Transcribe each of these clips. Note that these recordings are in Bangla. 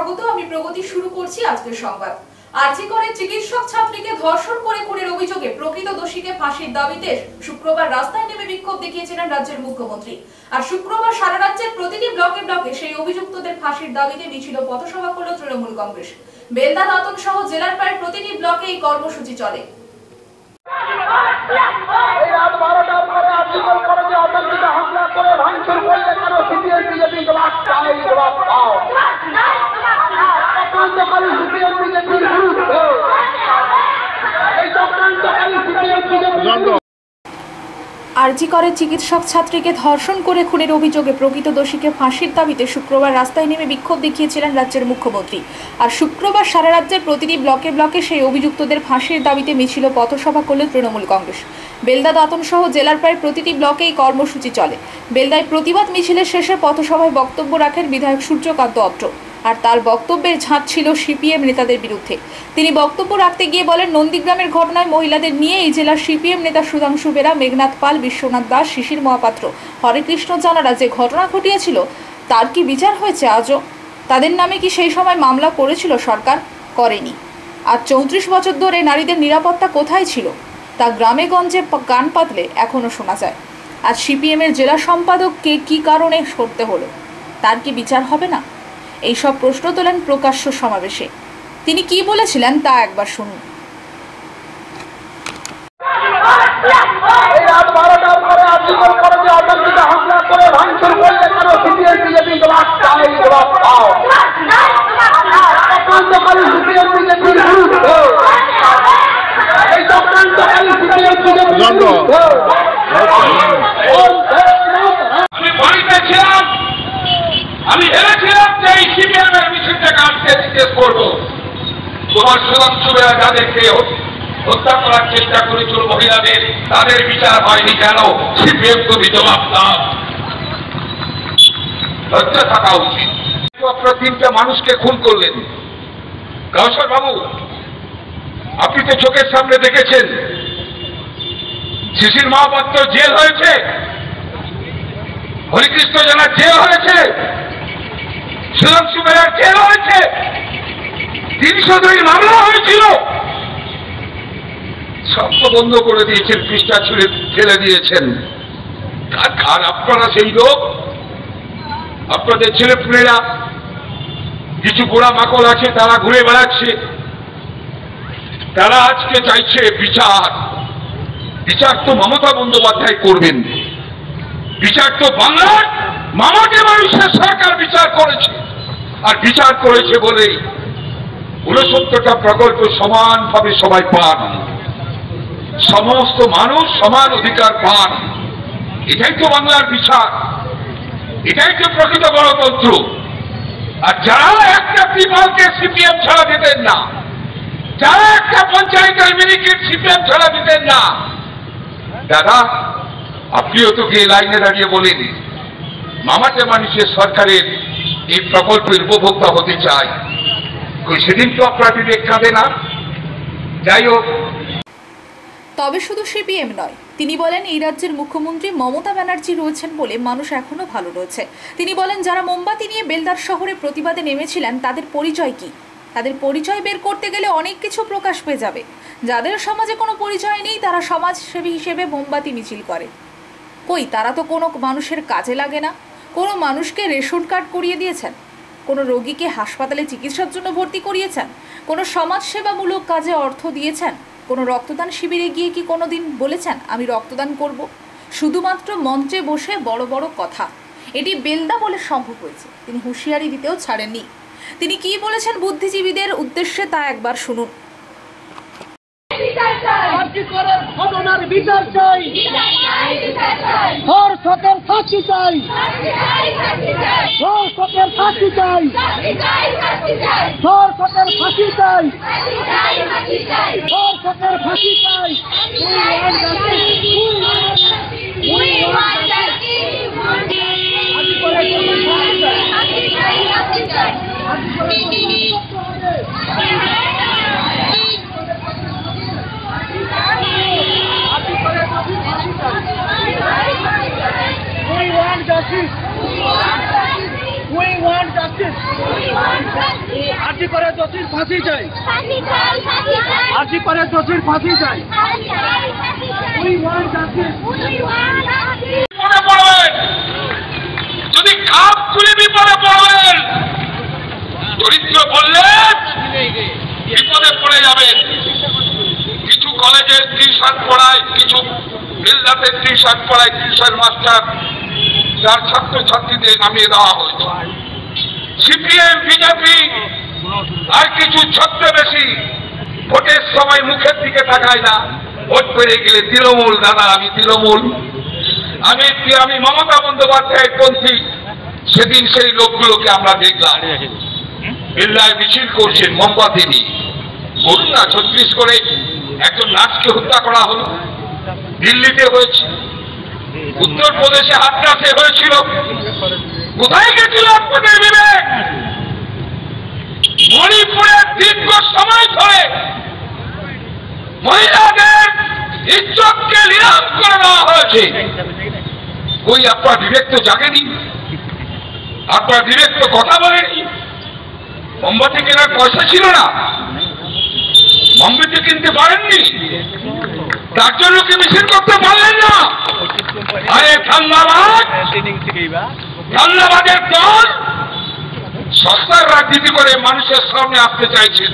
স্বাগত। আমি প্রগতি শুরু করছি আজকের সংবাদ। আরজি করে চিকিৎসক ছাত্রীকে ধর্ষণ করে খুনের অভিযোগে প্রকৃত দোষীকে ফাঁসির দাবিতে শুক্রবার রাস্তায় নেমে বিক্ষোভ দেখিয়েছিলেন রাজ্যের মুখ্যমন্ত্রী। আর শুক্রবার সারা রাজ্যের প্রতিটি ব্লকে ব্লকে সেই অভিযুক্তদের ফাঁসির দাবিতে মিছিল পথসভা করল তৃণমূল কংগ্রেস। বেলদা দাঁতন সহ জেলার প্রায় প্রতিটি ব্লকে এই কর্মসূচি চলে। আরজি করে চিকিৎসক ছাত্রীকে ধর্ষণ করে খুনের অভিযোগে প্রকৃত দোষীকে ফাঁসির দাবিতে শুক্রবার রাস্তায় নেমে বিক্ষোভ দেখিয়েছিলেন রাজ্যের মুখ্যমন্ত্রী। আর শুক্রবার সারা রাজ্যের প্রতিটি ব্লকে ব্লকে সেই অভিযুক্তদের ফাঁসির দাবিতে মিছিল পথসভা করল তৃণমূল কংগ্রেস। বেলদা দাঁতন সহ জেলার প্রায় প্রতিটি ব্লকে এই কর্মসূচি চলে। বেলদায় প্রতিবাদ মিছিলের শেষে পথসভায় বক্তব্য রাখেন বিধায়ক সূর্যকান্ত অত্র। আর তার বক্তব্যের ঝাঁজ ছিল সিপিএম নেতাদের বিরুদ্ধে। তিনি বক্তব্য রাখতে গিয়ে বলেন, নন্দীগ্রামের ঘটনায় মহিলাদের নিয়ে এই জেলার সিপিএম নেতা সুধাংশু বেরা, মেঘনাথ পাল, বিশ্বনাথ দাস, শিশির মহাপাত্র, হরেকৃষ্ণ জানারা যে ঘটনা ঘটিয়েছিল তার কি বিচার হয়েছে আজও? তাদের নামে কি সেই সময় মামলা করেছিল সরকার? করেনি। আর 34 বছর ধরে নারীদের নিরাপত্তা কোথায় ছিল তা গ্রামে গঞ্জে কান পাতলে এখনও শোনা যায়। আজ সিপিএমের জেলা সম্পাদককে কি কারণে সরতে হলো, তার কি বিচার হবে না? এইসব প্রশ্ন তোলেন প্রকাশ্য সমাবেশে। তিনি কি বলেছিলেন তা একবার শুনুন। আমি ভেবেছিলাম যে এই সিপিএমের মিছিলটাকে আজকে জিজ্ঞেস করবো, তোমার সুধাংশু বেরা যাদেরকে হত্যা করার চেষ্টা করেছিল মহিলাদের, তাদের বিচার হয়নি কেন? সিপিএম তুমি জবাব দাও। লজ্জা থাকা উচিত। আপনার 3টা মানুষকে খুন করলেন। কাউসার বাবু, আপনি তো চোখের সামনে দেখেছেন শিশির মহাপাত্র জেল হয়েছে, হরিকৃষ্ণ জানার জেল হয়েছে, সুধাংশু বেরার জেল হয়েছে, 302 মামলা হয়েছিল, সব তো বন্ধ করে দিয়েছেন, পৃষ্ঠা ছুঁড়ে ফেলে দিয়েছেন। আর আপনারা সেই লোক, আপনাদের ছেলেপুলেরা কিছু গোড়া মাকল আছে, তারা ঘুরে বেড়াচ্ছে, তারা আজকে চাইছে বিচার। বিচার তো মমতা বন্দ্যোপাধ্যায় করবেন, বিচার তো বাংলার মামাকে মানুষের সরকার বিচার করেছে। আর বিচার করেছে বলেই 69টা প্রকল্প সমানভাবে সবাই পান, সমস্ত মানুষ সমান অধিকার পান। এটাই তো বাংলার বিচার, এটাই তো প্রকৃত গণতন্ত্র। আর যারা একটা ত্রিপালকে সিপিএম ছাড়া দিতেন না, যারা একটা পঞ্চায়েতের মিনিকেট সিপিএম ছাড়া দিতেন না, দাদা আপনিও তো গিয়ে লাইনে দাঁড়িয়ে বলেন মামাতে মানুষের সরকারের এই প্রকল্পের উপভোক্তা হতে চায়। সেদিন তো আপনার বিবেক কাঁদে না। যাই হোক, তবে শুধু সিপিএম নয়, তিনি বলেন এই রাজ্যের মুখ্যমন্ত্রী মমতা ব্যানার্জি রয়েছেন বলে মানুষ এখনো ভালো রয়েছে। তিনি বলেন যারা মোমবাতি নিয়ে বেলদার শহরে প্রতিবাদে নেমেছিলেন তাদের পরিচয় কি? তাদের পরিচয় বের করতে গেলে অনেক কিছু প্রকাশ পেয়ে যাবে। যাদের সমাজে কোনো পরিচয় নেই তারা সমাজসেবী হিসেবে মোমবাতি মিছিল করে। কই, তারা তো কোনো মানুষের কাজে লাগে না। কোনো মানুষকে রেশন কার্ড করিয়ে দিয়েছেন, কোনো রোগীকে হাসপাতালে চিকিৎসার জন্য ভর্তি করিয়েছেন, কোনো সমাজসেবামূলক কাজে অর্থ দিয়েছেন, কোনো রক্তদান শিবিরে গিয়ে কি কোনো দিন বলেছেন আমি রক্তদান করব? শুধুমাত্র মঞ্চে বসে বড় বড় কথা। এটি বেলদা বলে সম্ভব হয়েছে। তিনি হুঁশিয়ারি দিতেও ছাড়েননি। তিনি কি বলেছেন বুদ্ধিজীবীদের উদ্দেশ্যে তা একবার শুনুন। বিচার চাই, ধর্ষকের ফাঁসি চাই, ধর্ষকের ফাঁসি চাই, ধর্ষকের ফাঁসি চাই, ধর্ষকের ফাঁসি চাই। We want আরজি করে দোষীর ফাঁসি চাই। আরজি করে দোষীর ফাঁসি চাই। বিপদে পড়বেন, যদি খাপ খুলে বিপদে পড়বেন, চরিত্র বললে বিপদে পড়ে যাবেন। কিছু কলেজের টিউশন পড়ায়, কিছু বিল্ডাতের টিউশন পড়ায়, টিউশন মাস্টার তার ছাত্রছাত্রীদের নামিয়ে দেওয়া হয়েছে। সিপিএম, বিজেপি আর কিছু ছদ্মবেশী ভোটের সময় মুখের দিকে তাকায় না, ভোট পেরে গেলে তৃণমূল, দাদা আমি তৃণমূল, আমি মমতা বন্দ্যোপাধ্যায়ের পন্থী। সেদিন সেই লোকগুলোকে আমরা দেখলাম বিল্লায় মিছিল করছেন মোমবাতি নিয়ে। বলুন না, ছত্তিশগড়ে একজন নার্সকে হত্যা করা হলো, দিল্লিতে হয়েছে, উত্তরপ্রদেশে হাতরাসে হয়েছিল। কোথায় গেছিল আপনাদের বিবেক? মণিপুরে দীর্ঘ সময় ধরে মহিলাদের ইজ্জতকে নিলাম করে দেওয়া হয়েছে। ওই আপনার বিবেক তো জাগেনি, আপনার বিবেক তো কথা বলেনি। মোমবাতি কেনার পয়সা ছিল না, মোমবাতি কিনতে পারেননি, তার জন্য কি মিছিল করতে পারলেন না? আরে ধান্দাবাদের দল সস্তার রাজনীতি করে মানুষের সামনে আসতে চাইছেন।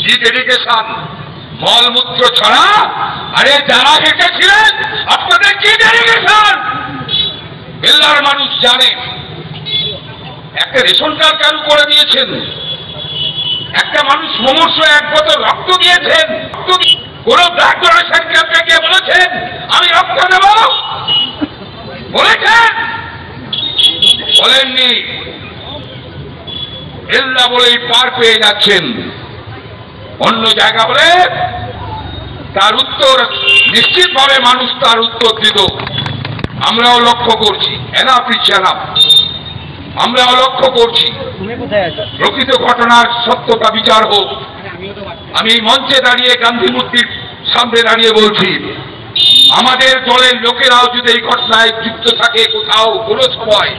কি ডেডিকেশন, মলমূত্র ছড়া। আরে যারা হেঁটেছিলেন আপনাদের কি ডেডিকেশন? বেল্লার মানুষ জানে। একটা রেশন কার্ড চালু করে দিয়েছেন, একটা মানুষ মুমূর্ষ 1 বোতল রক্ত দিয়েছেন। কোন ব্লাড ডোনেশন ক্যাম্পে গিয়ে বলেছেন আমি রক্ত দেব? বলেছেন? বলেননি। বেল্লা বলেই পার পেয়ে যাচ্ছেন। অন্য জায়গা বলে তার উত্তর নিশ্চিতভাবে মানুষ তার উত্তর দিত। আমরাও লক্ষ্য করছি, এনাফ ইজ এনাফ। আমরাও লক্ষ্য করছি প্রকৃত ঘটনার সত্যতা বিচার হোক। আমি মঞ্চে দাঁড়িয়ে গান্ধী মূর্তির সামনে দাঁড়িয়ে বলছি, আমাদের দলের লোকেরাও যদি এই ঘটনায় যুক্ত থাকে কোথাও কোনো সময়,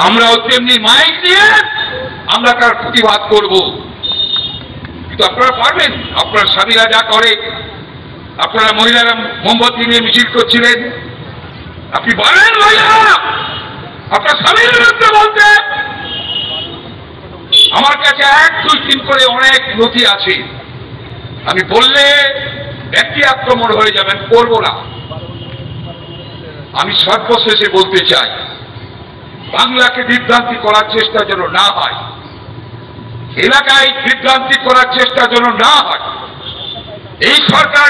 আমরাও তেমনি মাইক দিয়ে আমরা তার প্রতিবাদ করব। কিন্তু আপনারা পারবেন? আপনার স্বামীরা যা করে, আপনারা মহিলারা মোমবাতি নিয়ে মিছিল করছিলেন, আপনি বলেন মহিলারা আপনার স্বামীর বিরুদ্ধে বলতে? আমার কাছে 1, 2, 3 করে অনেক নথি আছে। আমি বললে ব্যক্তি আক্রমণ হয়ে যাবেন, করব না। আমি সর্বশেষে বলতে চাই, বাংলাকে বিভ্রান্তি করার চেষ্টা যেন না হয়, এলাকায় বিভ্রান্তি করার চেষ্টা যেন না হয়। এই সরকার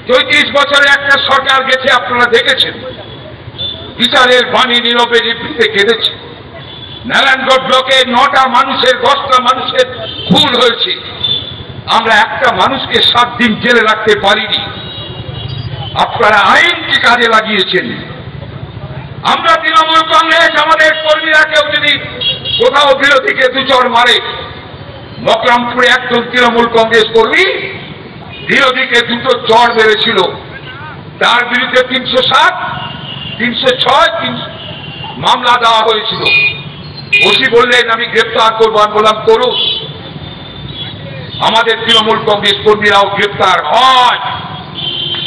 34 বছরে একটা সরকার গেছে, আপনারা দেখেছেন। বিচারের বাণী নীরবে নিভৃতে কেঁদেছে। নারায়ণগড় ব্লকে 9টা মানুষের 10টা মানুষের খুন হয়েছে। আমরা একটা মানুষকে 7 দিন জেলে রাখতে পারিনি। আপনারা আইনকে কাজে লাগিয়েছেন। আমরা তৃণমূল কংগ্রেস, আমাদের কর্মীরা কেউ যদি কোথাও বিরোধীকে 2 চড় মারে, মকরামপুরে একজন তৃণমূল কংগ্রেস কর্মী বিরোধীকে 2 চড় মেরেছিল, তার বিরুদ্ধে 307, 306 মামলা দেওয়া হয়েছিল। ওসি বললেন আমি গ্রেপ্তার করবো। আমি বললাম করুন। আমাদের তৃণমূল কংগ্রেস কর্মীরাও গ্রেপ্তার হয়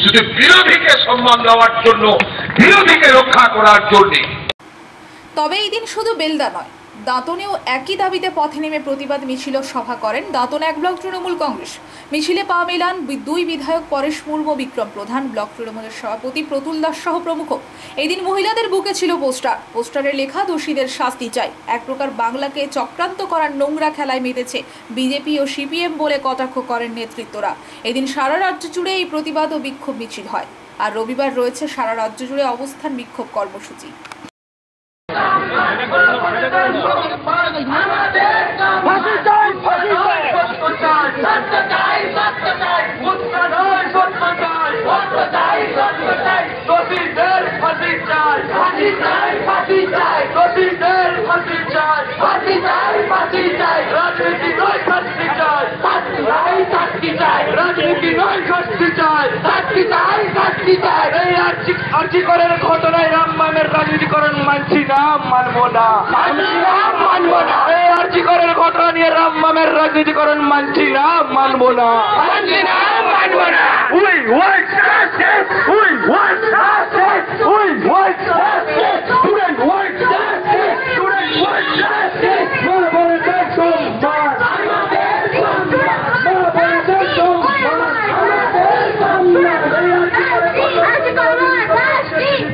শুধু বিরোধীকে সম্মান দেওয়ার জন্য, বিরোধীকে রক্ষা করার জন্য। তবে এই দিন শুধু বেলদা নয়, দাঁতনেও একই দাবিতে পথে নেমে প্রতিবাদ মিছিল সভা করেন দাঁতন 1 ব্লক তৃণমূল কংগ্রেস। মিছিলে পা মেলান 2 বিধায়ক পরেশ মুর্মু, বিক্রম প্রধান, ব্লক তৃণমূলের সভাপতি প্রতুল দাস সহ প্রমুখ। এই দিন মহিলাদের বুকে ছিল পোস্টারে লেখা দোষীদের শাস্তি চাই। এক প্রকার বাংলাকে চক্রান্ত করার নোংরা খেলায় মেতেছে বিজেপি ও সিপিএম বলে কটাক্ষ করেন নেতৃত্বরা। এদিন সারা রাজ্য জুড়ে এই প্রতিবাদ ও বিক্ষোভ মিছিল হয়। আর রবিবার রয়েছে সারা রাজ্য জুড়ে অবস্থান বিক্ষোভ কর্মসূচি। ফাঁসি চাই, ফাঁসি চাই, সত্য চাই, সত্য চাই, সত্য চাই, মুক্ত নয়, সত্য চাই, সত্য চাই, সত্য চাই, দোষীদের ফাঁসি চাই, ফাঁসি চাই, ফাঁসি চাই, দোষীদের ফাঁসি চাই, ফাঁসি চাই, ফাঁসি চাই, রাজনীতি নয় শাস্তি চাই, শাস্তি চাই, শাস্তি চাই, রাজনীতি নয় শাস্তি চাই, শাস্তি চাই, শাস্তি চাই। এই আর্জি করের ঘটনায় রামমানের রাজনীতি রাজনীতিকরণ মানছি না, মানবো না, মানবো না। এই আরজিকরের ঘটনা নিয়ে রামবামের রাজনীতিকরণ মানছি না, মানবো না, মানছি না, মানবো না। We want justice. We want justice. We want justice. Student want justice. Student want justice.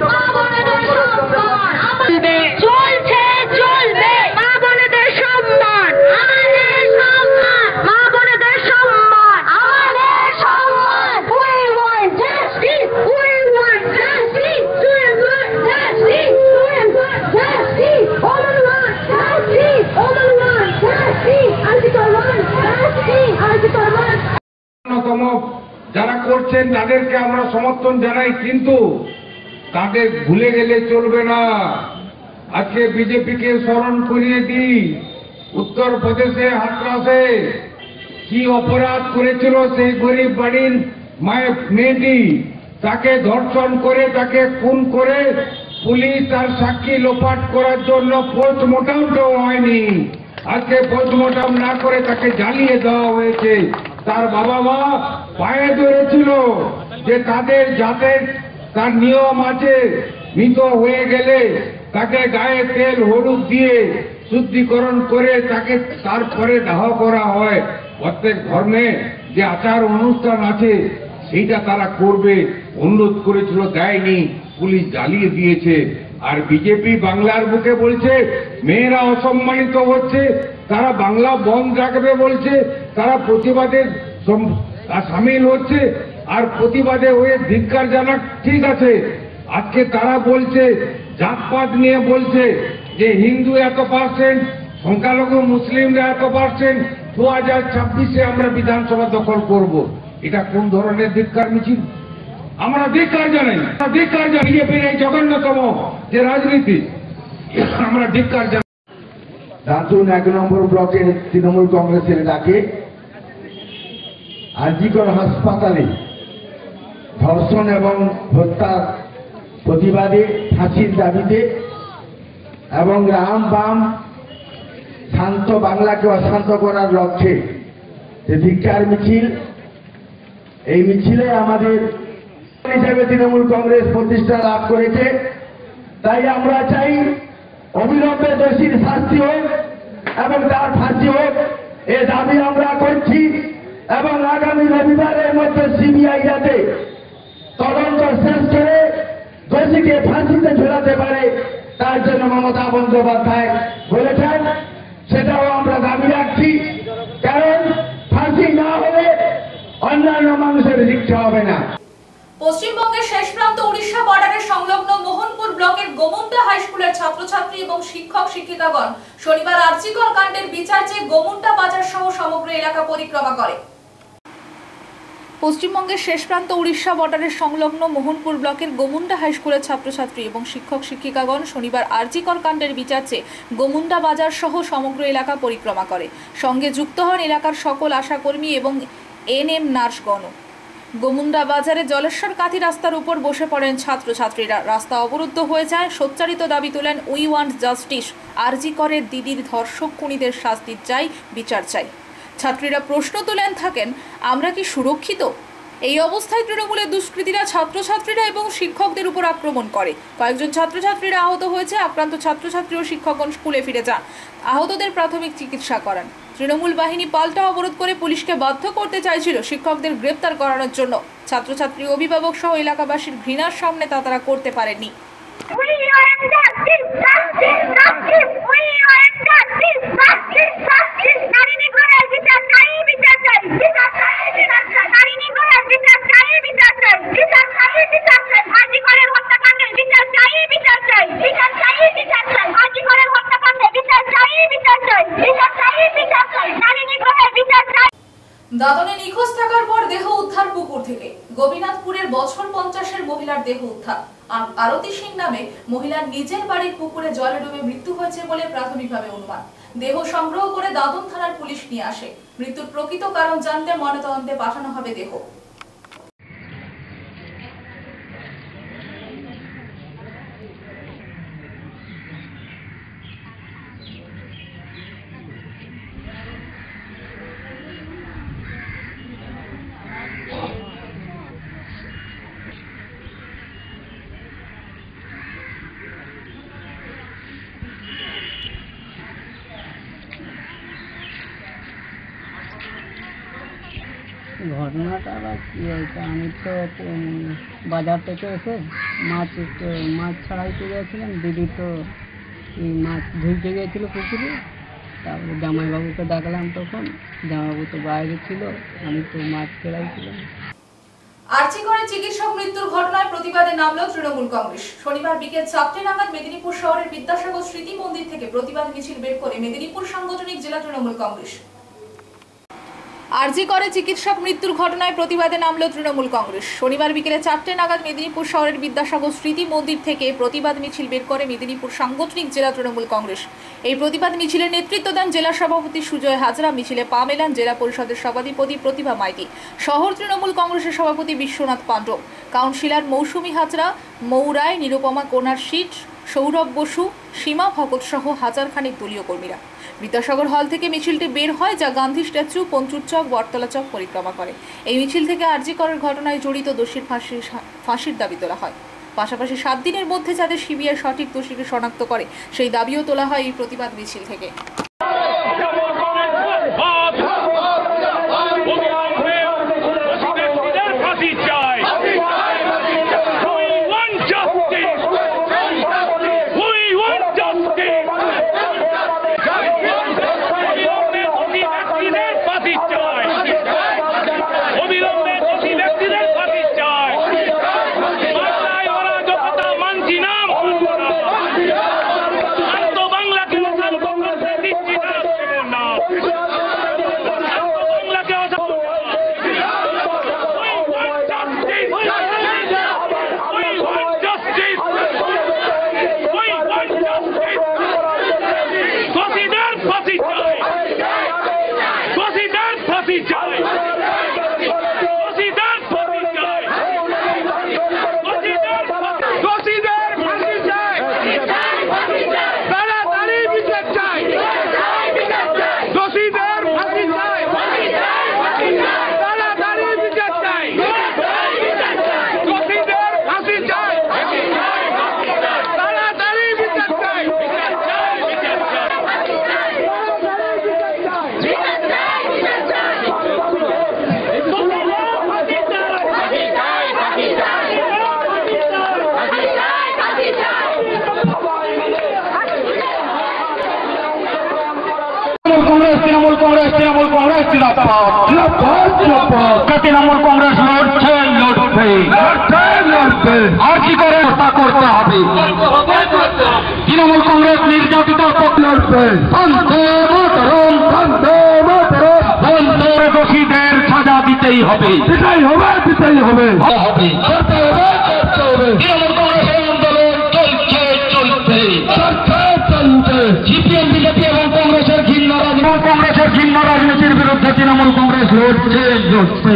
মা বোনেদের সম্মান, মা বোনেদের সম্মান, আমাদের সম্মান। চলছে চলবে মা বোনেদের সম্মান, আমাদের সম্মান, মা বোনেদের সম্মান, আমাদের সম্মান। We want justice, we want justice, we want justice, we want justice, all we want justice, all we want justice, Article 1 justice, Article 1. অন্যতম যারা করছেন তাদেরকে আমরা সমর্থন জানাই, কিন্তু তাদের ভুলে গেলে চলবে না। আজকে বিজেপিকে স্মরণ করিয়ে দিই, উত্তরপ্রদেশে হাতরাসে কি অপরাধ করেছিল সেই গরিব বাড়ির মেয়েটি, তাকে ধর্ষণ করে তাকে খুন করে পুলিশ তার সাক্ষী লোপাট করার জন্য পোস্টমর্টমটাও হয়নি। আজকে পোস্টমর্টম না করে তাকে জ্বালিয়ে দেওয়া হয়েছে। তার বাবা মা পায়ে ধরেছিল যে তাদের জাতের তার নিয়ম আছে, মৃত হয়ে গেলে তাকে গায়ে তেল হলুদ দিয়ে শুদ্ধিকরণ করে তাকে তারপরে দাহ করা হয়। প্রত্যেক ধর্মে যে আচার অনুষ্ঠান আছে সেইটা তারা করবে, অনুরোধ করেছিল, দেয়নি, পুলিশ জ্বালিয়ে দিয়েছে। আর বিজেপি বাংলার বুকে বলছে মেয়েরা অসম্মানিত হচ্ছে, তারা বাংলা বন্ধ রাখবে বলছে, তারা প্রতিবাদে সামিল হচ্ছে, আর প্রতিবাদে হয়ে ধিক্কার জানাক, ঠিক আছে। আজকে তারা বলছে জাতপাত নিয়ে বলছে যে হিন্দু এত %, সংখ্যালঘু মুসলিমরা এত %, 2026-এ আমরা বিধানসভা দখল করব। এটা কোন ধরনের ধিক্কার মিছিল? আমরা ধিক্কার জানাই, ধিক্কার জানাই বিজেপির এই জঘন্যতম যে রাজনীতি, আমরা ধিক্কার জানাই। দাঁতুন 1 নম্বর ব্লকের তৃণমূল কংগ্রেসের ডাকে আরজিকর হাসপাতালে ধর্ষণ এবং হত্যার প্রতিবাদে, ফাঁসির দাবিতে এবং রাম বাম শান্ত বাংলাকে অশান্ত করার লক্ষ্যে যে ধিক্কার মিছিল, এই মিছিলে আমাদের হিসেবে তৃণমূল কংগ্রেস প্রতিষ্ঠা লাভ করেছে। তাই আমরা চাই অবিলম্বে দোষীর শাস্তি হোক এবং তার ফাঁসি হোক, এ দাবি আমরা করছি। এবং আগামী রবিবারের মধ্যে সিবিআই যাতে তদন্ত শেষ করে দোষীকে ফাঁসিতে ঝোলাতে পারে, তার জন্য মমতা বন্দ্যোপাধ্যায় বলেছেন, সেটাও আমরা দাবি রাখছি। কারণ ফাঁসি না হলে অন্যান্য মানুষের শিক্ষা হবে না। পশ্চিমবঙ্গের শেষ প্রান্ত উড়িষ্যা বর্ডারের সংলগ্ন মোহনপুর ব্লকের গোমুন্ডা হাই স্কুলের ছাত্রছাত্রী এবং শিক্ষক শিক্ষিকাগণ শনিবার আরজিকর কাণ্ডের বিচার চেয়ে গোমুন্ডা বাজার সহ সমগ্র এলাকা পরিক্রমা করে। পশ্চিমবঙ্গের শেষ প্রান্ত উড়িষ্যা বর্ডারের সংলগ্ন মোহনপুর ব্লকের গোমুন্ডা হাই স্কুলের ছাত্রছাত্রী এবং শিক্ষক শিক্ষিকাগণ শনিবার আরজিকর কাণ্ডের বিচার চেয়ে গোমুন্ডা বাজার সহ সমগ্র এলাকা পরিক্রমা করে। সঙ্গে যুক্ত হন এলাকার সকল আশাকর্মী এবং এনএম নার্সগণ। গোমুন্ডা বাজারে জলেশ্বর কাঁথি রাস্তার উপর বসে পড়েন ছাত্রছাত্রীরা। রাস্তা অবরুদ্ধ হয়ে যায়। সোচ্চারিত দাবি তোলেন, উই ওয়ান্ট জাস্টিস। আরজিকরের দিদির ধর্ষক খুনিদের শাস্তি চাই, বিচার চাই। ছাত্রীরা প্রশ্ন তুলেন থাকেন, আমরা কি সুরক্ষিত? এই অবস্থায় তৃণমূলের দুষ্কৃতীরা ছাত্রছাত্রীরা এবং শিক্ষকদের উপর আক্রমণ করে। কয়েকজন ছাত্রছাত্রীরা আহত হয়েছে। আক্রান্ত ছাত্রছাত্রী ও শিক্ষকগণ স্কুলে ফিরে যান। আহতদের প্রাথমিক চিকিৎসা করান। তৃণমূল বাহিনী পাল্টা অবরোধ করে পুলিশকে বাধ্য করতে চাইছিল শিক্ষকদের গ্রেপ্তার করানোর জন্য। ছাত্রছাত্রী, অভিভাবক সহ এলাকাবাসীর ঘৃণার সামনে তা তারা করতে পারেননি। দাদনে নিখোঁজ থাকার পর দেহ উদ্ধার পুকুর থেকে। গোপীনাথপুরের বছর 50-এর মহিলার দেহ উদ্ধার। আরতি সিং নামে মহিলার নিজের বাড়ির পুকুরে জলে ডুবে মৃত্যু হয়েছে বলে প্রাথমিকভাবে অনুমান। দেহ সংগ্রহ করে দাদন থানার পুলিশ নিয়ে আসে। মৃত্যুর প্রকৃত কারণ জানতে ময়নাতদন্তে পাঠানো হবে দেহ। ঘটনাটা আবার কী হয়েছে, আমি তো বাজার থেকে এসে মাছ ছাড়াইতে গিয়েছিলাম। দিদি তো এই মাছ ধুইতে গিয়েছিলো পুকুরে। তারপরে জামাইবাবুকে ডাকলাম, তখন জামাইবাবু তো বাইরে ছিল, আমি তো মাছ ছাড়াইছিলাম। আরজিকরে চিকিৎসক মৃত্যুর ঘটনায় প্রতিবাদে নামল তৃণমূল কংগ্রেস। শনিবার বিকেল 4টে নাগাদ মেদিনীপুর শহরের বিদ্যাসাগর স্মৃতি মন্দির থেকে প্রতিবাদ মিছিল বের করে মেদিনীপুর সাংগঠনিক জেলা তৃণমূল কংগ্রেস। আরজিকরে চিকিৎসক মৃত্যুর ঘটনায় প্রতিবাদে নামল তৃণমূল কংগ্রেস। শনিবার বিকেলে 4টে নাগাদ মেদিনীপুর শহরের বিদ্যাসাগর স্মৃতি মন্দির থেকে প্রতিবাদ মিছিল বের করে মেদিনীপুর সাংগঠনিক জেলা তৃণমূল কংগ্রেস। এই প্রতিবাদ মিছিলের নেতৃত্ব দেন জেলা সভাপতি সুজয় হাজরা। মিছিলে পা মেলান জেলা পরিষদের সভাধিপতি প্রতিভা মাইতি, শহর তৃণমূল কংগ্রেসের সভাপতি বিশ্বনাথ পাণ্ডব, কাউন্সিলর মৌসুমী হাজরা, মৌরায়, নিরুপমা কোনার শীট, সৌরভ বসু, সীমা ভগত সহ হাজারখানেক দলীয় কর্মীরা। বিদ্যাসাগর হল থেকে মিছিলটি বের হয়, যা গান্ধী স্ট্যাচু, পঞ্চুর চক, বটতলা চক পরিক্রমা করে। এই মিছিল থেকে আরজিকরের ঘটনায় জড়িত দোষীর ফাঁসির দাবি তোলা হয়। পাশাপাশি 7 দিনের মধ্যে যাতে সিবিআই সঠিক দোষীকে শনাক্ত করে সেই দাবিও তোলা হয় এই প্রতিবাদ মিছিল থেকে। তৃণমূল কংগ্রেস তৃণমূল কংগ্রেস লড়ছে আর কি করে হত্যা করতে হবে। তৃণমূল কংগ্রেস নির্যাতিত লড়ছে, দোষীদের সাজা দিতেই হবে, দিতেই হবে। তৃণমূল কংগ্রেসের আন্দোলন চলছে। সিপিএম, বিজেপি এবং কংগ্রেসের ঘৃণ্য রাজনীতির বিরুদ্ধে তৃণমূল কংগ্রেস লড়ছে।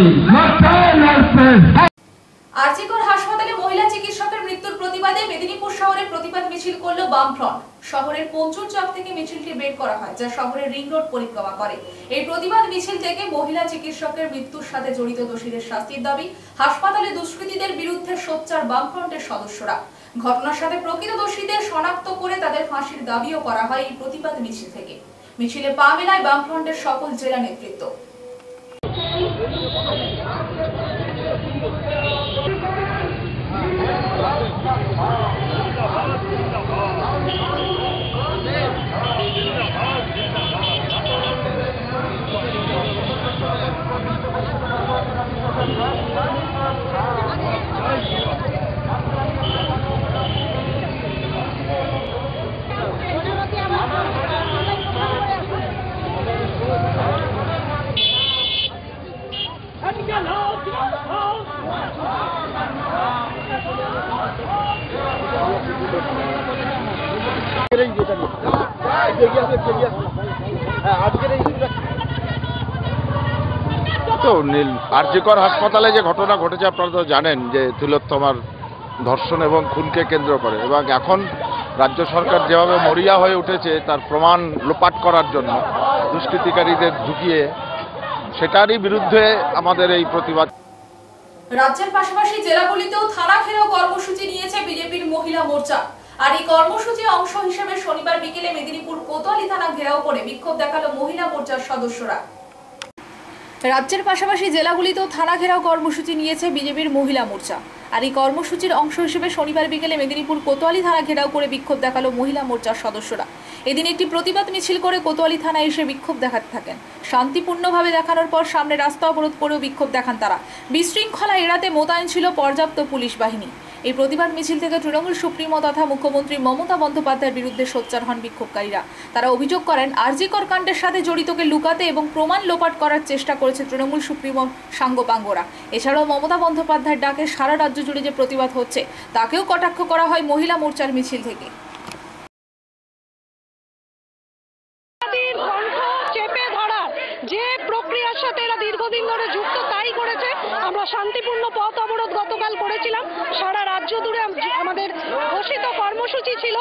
আরজিকর হাসপাতালে মহিলা চিকিৎসকের মৃত্যুর প্রতিবাদে মেদিনীপুর শহরে প্রতিবাদ মিছিল করল বামফ্রন্ট। শহরের পঞ্চুর চক থেকে মিছিলটি বের করা হয়, যা শহরের রিং রোড পরিক্রমা করে। এই প্রতিবাদ মিছিল থেকে মহিলা চিকিৎসকের মৃত্যুর সাথে জড়িত দোষীদের শাস্তির দাবি, হাসপাতালে দুষ্কৃতীদের বিরুদ্ধে সোচ্চার বামফ্রন্টের সদস্যরা। ঘটনার সাথে প্রকৃত দোষীদের শনাক্ত করে তাদের ফাঁসির দাবিও করা হয় এই প্রতিবাদ মিছিল থেকে। মিছিলে পা মেলায় বামফ্রন্টের সকল জেলা নেতৃত্ব। তো আরজিকর হাসপাতালে যে ঘটনা ঘটেছে আপনারা তো জানেন যে তিলোত্তমার ধর্ষণ এবং খুনকে কেন্দ্র করে, এবং এখন রাজ্য সরকার যেভাবে মরিয়া হয়ে উঠেছে তার প্রমাণ লোপাট করার জন্য দুষ্কৃতিকারীদের ঢুকিয়ে, সেটারই বিরুদ্ধে আমাদের এই প্রতিবাদ। রাজ্যের পাশাপাশি জেলাগুলিতেও থানা ঘেরাও কর্মসূচি নিয়েছে বিজেপির মহিলা মোর্চা। আর এই কর্মসূচির অংশ হিসেবে শনিবার বিকেলে মেদিনীপুর কোতোয়ালি থানা ঘেরাও করে বিক্ষোভ দেখালো মহিলা মোর্চার সদস্যরা। রাজ্যের পাশাপাশি জেলাগুলিতেও থানা ঘেরাও কর্মসূচি নিয়েছে বিজেপির মহিলা মোর্চা। আর এই কর্মসূচির অংশ হিসেবে শনিবার বিকেলে মেদিনীপুর কোতোয়ালি থানা ঘেরাও করে বিক্ষোভ দেখালো মহিলা মোর্চার সদস্যরা। এদিন একটি প্রতিবাদ মিছিল করে কোতোয়ালি থানায় এসে বিক্ষোভ দেখাতে থাকেন। শান্তিপূর্ণভাবে দেখানোর পর সামনে রাস্তা অবরোধ করেও বিক্ষোভ দেখান তারা। বিশৃঙ্খলা এড়াতে মোতায়েন ছিল পর্যাপ্ত পুলিশ বাহিনী। এই প্রতিবাদ মিছিল থেকে তৃণমূল সুপ্রিমো তথা মুখ্যমন্ত্রী মমতা বন্দ্যোপাধ্যায়ের বিরুদ্ধে সোচ্চার হন বিক্ষোভকারীরা। তারা অভিযোগ করেন আরজিকর কাণ্ডের সাথে জড়িতকে লুকাতে এবং প্রমাণ লোপাট করার চেষ্টা করেছে তৃণমূল সুপ্রিমো সাঙ্গপাঙ্গরা। এছাড়াও মমতা বন্দ্যোপাধ্যায়ের ডাকে সারা রাজ্য জুড়ে যে প্রতিবাদ হচ্ছে তাকেও কটাক্ষ করা হয় মহিলা মোর্চার মিছিল থেকে। চেপে ধরার যে প্রক্রিয়ার সাথে এরা দীর্ঘদিন ধরে যুক্ত তাই করেছে। আমরা শান্তিপূর্ণ পথ অবরোধ গতকাল করেছিলাম। সারা রাজ্য জুড়ে আমাদের ঘোষিত কর্মসূচি ছিল।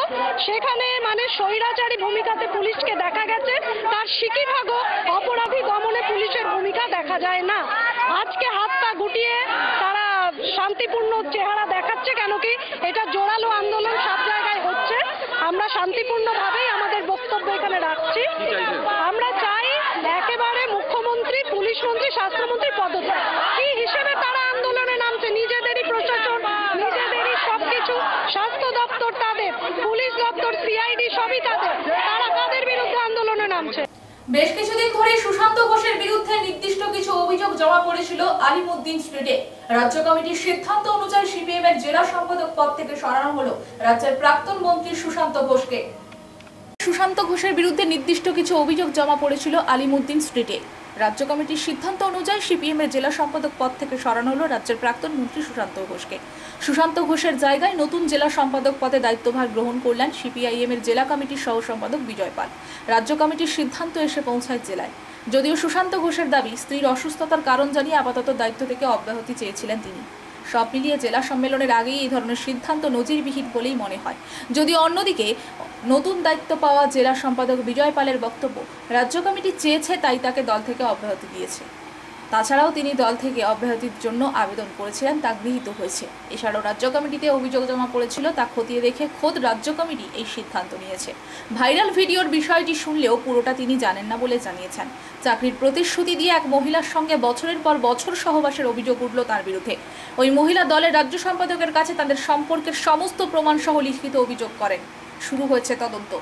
সেখানে মানে স্বৈরাচারী ভূমিকাতে পুলিশকে দেখা গেছে, তার সিকিভাগও অপরাধী দমনে পুলিশের ভূমিকা দেখা যায় না। আজকে হাত পা গুটিয়ে তারা শান্তিপূর্ণ চেহারা দেখাচ্ছে, কেন কি এটা জোরালো আন্দোলন সব জায়গায় হচ্ছে। আমরা শান্তিপূর্ণভাবেই আমাদের বক্তব্য এখানে রাখছি। আমরা চাই একেবারে মুখ্যমন্ত্রী, পুলিশ মন্ত্রী, স্বাস্থ্যমন্ত্রী পদত্যাগ। কি হিসেবে তারা আন্দোলনে নামছে? নিজেদেরই প্রশাসন, নিজেদেরই সবকিছু, স্বাস্থ্য দপ্তর তাদের, পুলিশ দপ্তর, সিআইডি সবই তাদের। তারা কাদের বিরুদ্ধে আন্দোলনে নামছে? বেশ কিছুদিন ধরে সুশান্ত ঘোষের বিরুদ্ধে নির্দিষ্ট কিছু অভিযোগ জমা পড়েছিল আলিমুদ্দিন স্ট্রিটে। রাজ্য কমিটির সিদ্ধান্ত অনুযায়ী সিপিএম এর জেলা সম্পাদক পদ থেকে সরানো হলো রাজ্যের প্রাক্তন মন্ত্রী সুশান্ত ঘোষকে। সুশান্ত ঘোষের বিরুদ্ধে নির্দিষ্ট কিছু অভিযোগ জমা পড়েছিল আলিমুদ্দিন স্ট্রিটে। রাজ্য কমিটির সিদ্ধান্ত অনুযায়ী সিপিএম এর জেলা সম্পাদক পদ থেকে সরানো হলো রাজ্যের প্রাক্তন মন্ত্রী সুশান্ত ঘোষকে। সুশান্ত ঘোষের জায়গায় নতুন জেলা সম্পাদক পদে দায়িত্বভার গ্রহণ করলেন সিপিআইএম এর জেলা কমিটির সহ সম্পাদক বিজয় পাল। রাজ্য কমিটির সিদ্ধান্ত এসে পৌঁছায় জেলায়। যদিও সুশান্ত ঘোষের দাবি, স্ত্রীর অসুস্থতার কারণ জানিয়ে আপাতত দায়িত্ব থেকে অব্যাহতি চেয়েছিলেন তিনি। সব মিলিয়ে জেলা সম্মেলনের আগেই এই ধরনের সিদ্ধান্ত নজিরবিহীন বলেই মনে হয়। যদিও অন্যদিকে নতুন দায়িত্ব পাওয়া জেলা সম্পাদক বিজয় পালের বক্তব্য, রাজ্য কমিটি চেয়েছে তাই তাকে দল থেকে অব্যাহতি দিয়েছে। তাছাড়াও তিনি দল থেকে অব্যাহতির জন্য আবেদন করেছিলেন, তা গৃহীত হয়েছে। এছাড়াও রাজ্য কমিটিতে অভিযোগ জমা পড়েছিল, তা খতিয়ে দেখে খোদ রাজ্য কমিটি এই সিদ্ধান্ত নিয়েছে। ভাইরাল ভিডিওর বিষয়টি শুনলেও পুরোটা তিনি জানেন না বলে জানিয়েছেন। চাকরির প্রতিশ্রুতি দিয়ে এক মহিলার সঙ্গে বছরের পর বছর সহবাসের অভিযোগ উঠল তার বিরুদ্ধে। ওই মহিলা দলের রাজ্য সম্পাদকের কাছে তাদের সম্পর্কের সমস্ত প্রমাণ সহ লিখিত অভিযোগ করেন। শুরু হয়েছে তদন্ত।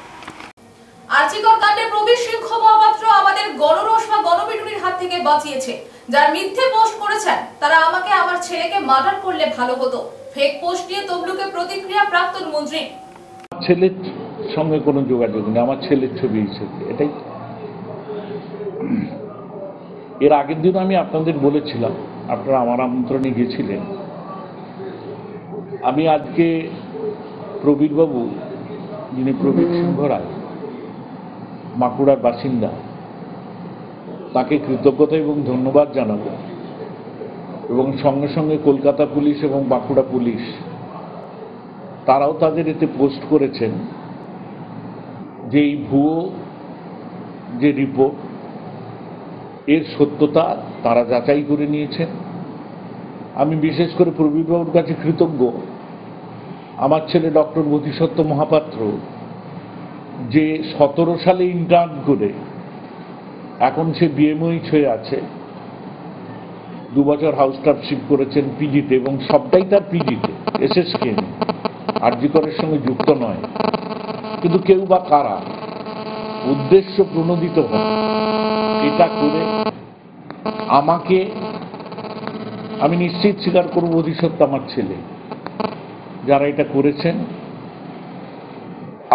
আরজিকর কাণ্ডে প্রবীর সিংহ মহাপাত্র আমাদের গণরোষ বা গণপিটুনির হাত থেকে বাঁচিয়েছে। যারা মিথ্যে পোস্ট করেছেন তারা আমাকে আমার ছেলেকে মার্ডার করলে ভালো হতো। ফেক পোস্ট দিয়ে তবলুকে প্রতিক্রিয়া প্রাক্তন মন্ত্রী। ছেলের সঙ্গে কোনো যোগাযোগ নেই, আমার ছেলের ছবি এসেছে, এটাই। এর আগের দিন আমি আপনাদের বলেছিলাম, আপনারা আমার আমন্ত্রণে গেছিলেন। আমি আজকে প্রবীরবাবু, যিনি প্রবীর সিংহ রায়, বাঁকুড়ার বাসিন্দা, তাকে কৃতজ্ঞতা এবং ধন্যবাদ জানাবো। এবং সঙ্গে সঙ্গে কলকাতা পুলিশ এবং বাঁকুড়া পুলিশ, তারাও তাদের এতে পোস্ট করেছেন যে এই ভুয়ো যে রিপোর্ট, এর সত্যতা তারা যাচাই করে নিয়েছেন। আমি বিশেষ করে প্রবীরবাবুর কাছে কৃতজ্ঞ। আমার ছেলে ডক্টর বোধিসত্ত্ব মহাপাত্র, যে 17 সালে ইন্টার্ন করে এখন সে বিএমওইচ হয়ে আছে, 2 বছর হাউস স্টাফশিপ করেছেন পিজিতে, এবং সবটাই তার পিজিতে, এসএসকে আরজিকরের সঙ্গে যুক্ত নয়। কিন্তু কেউ বা কারা উদ্দেশ্য প্রণোদিত হয় এটা করে আমাকে, আমি নিশ্চিত স্বীকার করব, বোধিসত্ত্ব আমার ছেলে, যারা এটা করেছেন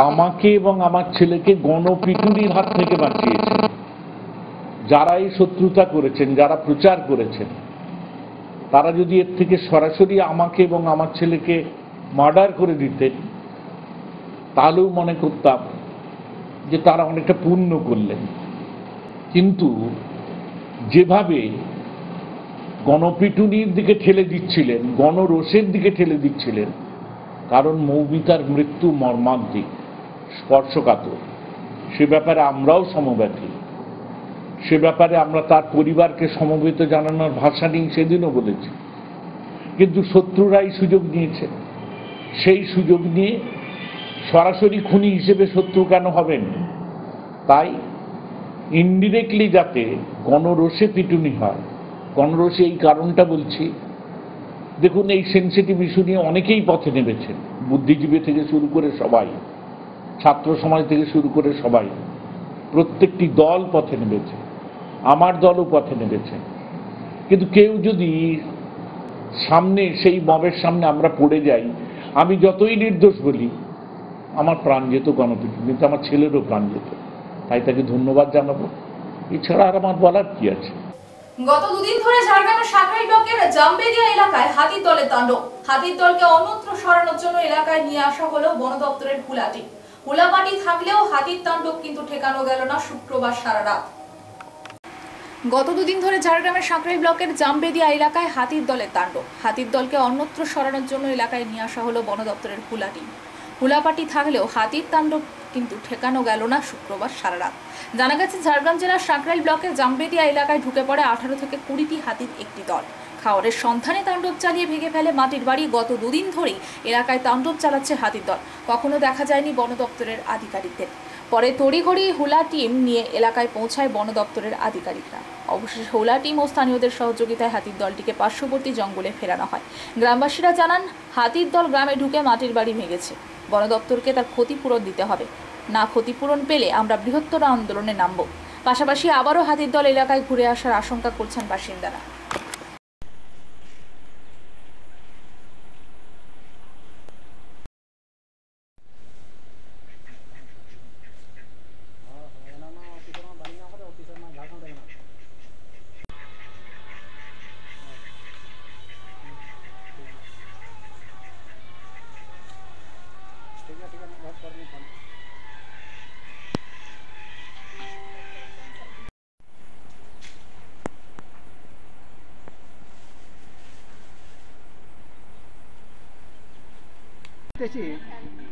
আমাকে এবং আমার ছেলেকে গণপিটুনির হাত থেকে বাঁচিয়েছেন। যারা এই শত্রুতা করেছেন, যারা প্রচার করেছেন, তারা যদি এর থেকে সরাসরি আমাকে এবং আমার ছেলেকে মার্ডার করে দিতেন, তাহলেও মনে করতাম যে তারা অনেকটা পুণ্য করলেন। কিন্তু যেভাবে গণপিটুনির দিকে ঠেলে দিচ্ছিলেন, গণরোষের দিকে ঠেলে দিচ্ছিলেন, কারণ মৌমিতার মৃত্যু মর্মান্তিক, স্পর্শকাতর, সে ব্যাপারে আমরাও সমব্যথী। সে ব্যাপারে আমরা তার পরিবারকে সমবেত জানানোর ভাষা নিয়ে সেদিনও বলেছি। কিন্তু শত্রুরাই সুযোগ নিয়েছে। সেই সুযোগ নিয়ে সরাসরি খুনি হিসেবে শত্রু কেন হবেন? তাই ইনডিরেক্টলি যাতে গণরোষে পিটুনি হয়। গণরোষে এই কারণটা বলছি, দেখুন এই সেনসিটিভ ইস্যু নিয়ে অনেকেই পথে নেমেছেন, বুদ্ধিজীবী থেকে শুরু করে সবাই, ছাত্র সমাজ থেকে শুরু করে সবাই, প্রত্যেকটি দল পথে নেমেছে, আমার দলও পথে নেমেছে। কিন্তু কেউ যদি সামনে সেই মবের সামনে আমরা পড়ে যাই, আমি যতই নির্দোষ বলি, আমার প্রাণ যেত গণপিটুনিতে, আমার ছেলেরও প্রাণ যেত, তাই তাকে ধন্যবাদ জানাবো। এছাড়া আর আমার বলার কি আছে। গত দুদিন ধরে ঝাড়গ্রামের সাঁকরাইল ব্লকের জামবেদিয়া এলাকায় হাতির দলের তাণ্ডব। হাতির দলকে অন্যত্র সরানোর জন্য এলাকায় নিয়ে আসা হলো বন দপ্তরের হুলাপাটি থাকলেও হাতির তাণ্ডব কিন্তু ঠেকানো গেল না শুক্রবার সারা রাত। গত দুদিন ধরে ঝাড়গ্রামের সাঁকরাইল ব্লকের জামবেদিয়া এলাকায় হাতির দলের তাণ্ডব। হাতির দলকে অন্যত্র সরানোর জন্য এলাকায় নিয়ে আসা হলো বন দপ্তরের হুলাপাটি থাকলেও হাতির তাণ্ডব কিন্তু ঠেকানো গেল না শুক্রবার সারা রাত। জানা গেছে ঝাড়গ্রাম জেলার সাঁকরাইল ব্লকের জামবেদিয়া এলাকায় ঢুকে পড়ে 18 থেকে 20টি হাতির একটি দল। খাওয়ারের সন্ধানে তাণ্ডব চালিয়ে ভেঙে ফেলে মাটির বাড়ি। গত দুদিন ধরেই এলাকায় তাণ্ডব চালাচ্ছে হাতির দল। কখনো দেখা যায়নি বন দপ্তরের আধিকারিকদের। পরে তড়িঘড়ি হুলা টিম নিয়ে এলাকায় পৌঁছায় বন দপ্তরের আধিকারিকরা। অবশেষে হুলা টিম ও স্থানীয়দের সহযোগিতায় হাতির দলটিকে পার্শ্ববর্তী জঙ্গলে ফেরানো হয়। গ্রামবাসীরা জানান, হাতির দল গ্রামে ঢুকে মাটির বাড়ি ভেঙেছে। বন দপ্তরকে তার ক্ষতিপূরণ দিতে হবে, না ক্ষতিপূরণ পেলে আমরা বৃহত্তর আন্দোলনে নামব। পাশাপাশি আবারও হাতির দল এলাকায় ঘুরে আসার আশঙ্কা করছেন বাসিন্দারা।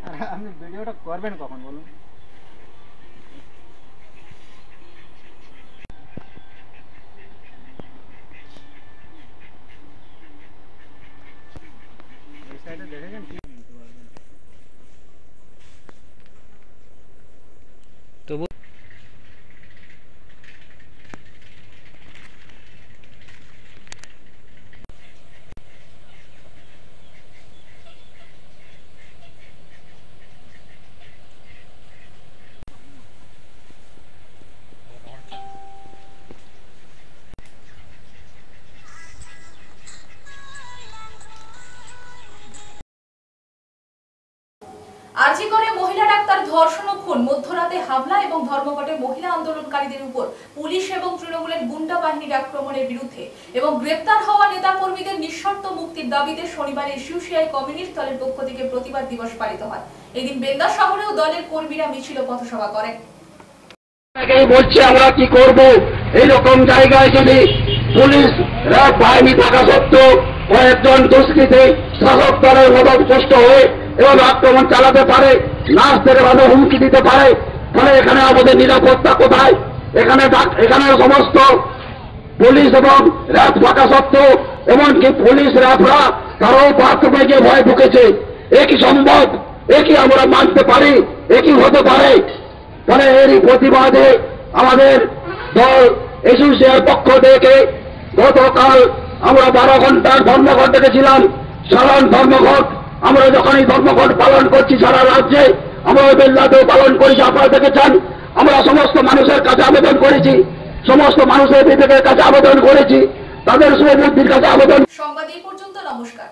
আর আপনি ভিডিওটা করবেন কখন বলুন? এই সাইডে দেখেছেন কি? তবু আরজিকরে মহিলা ডাক্তার ধর্ষণ ও খুন, মধ্যরাতে হামলা এবং ধর্মঘটে মহিলা আন্দোলনকারীদের উপর পুলিশ এবং তৃণমূলের গুন্ডা বাহিনীর আক্রমণের বিরুদ্ধে এবং গ্রেপ্তার হওয়া নেতা কর্মীদের নিঃশর্ত মুক্তির দাবিতে শনিবার এসইউসিআই কমিউনিস্ট দলের পক্ষ থেকে প্রতিবাদ দিবস পালিত হয়। এদিন বেলদা শহরেও দলের কর্মীরা মিছিল ও পথসভা করেন। বলছে আমরা কি করব, এইরকম জায়গায় যদি পুলিশ র্যাব বাহিনী থাকা সত্ত্বেও কয়েকজন দুষ্কৃতী শাসক দলের মদতপুষ্ট হয়ে এবং আক্রমণ চালাতে পারে, নার্সদের ভালো হুমকি দিতে পারে, তাহলে এখানে আমাদের নিরাপত্তা কোথায়? এখানে সমস্ত পুলিশ এবং র্যাব থাকা সত্ত্বেও এমনকি পুলিশ র্যাবরা তারাও বাথরুমে গিয়ে ভয় ঢুকেছে। একই সম্ভব, একই আমরা মানতে পারি, একই হতে পারে। ফলে এরই প্রতিবাদে আমাদের দল এসইউসিআই পক্ষ থেকে গতকাল আমরা 12 ঘন্টার ধর্মঘট ডেকেছিলাম। সাধারণ ধর্মঘট আমরা যখন এই ধর্মঘট পালন করছি সারা রাজ্যে, আমরা বেলদাতেও পালন করেছি, আপনারা দেখেছেন। আমরা সমস্ত মানুষের কাছে আবেদন করেছি, সমস্ত মানুষের বিবেকের কাছে আবেদন করেছি, তাদের শুভবুদ্ধির কাছে আবেদন। সংবাদ এই পর্যন্ত। নমস্কার।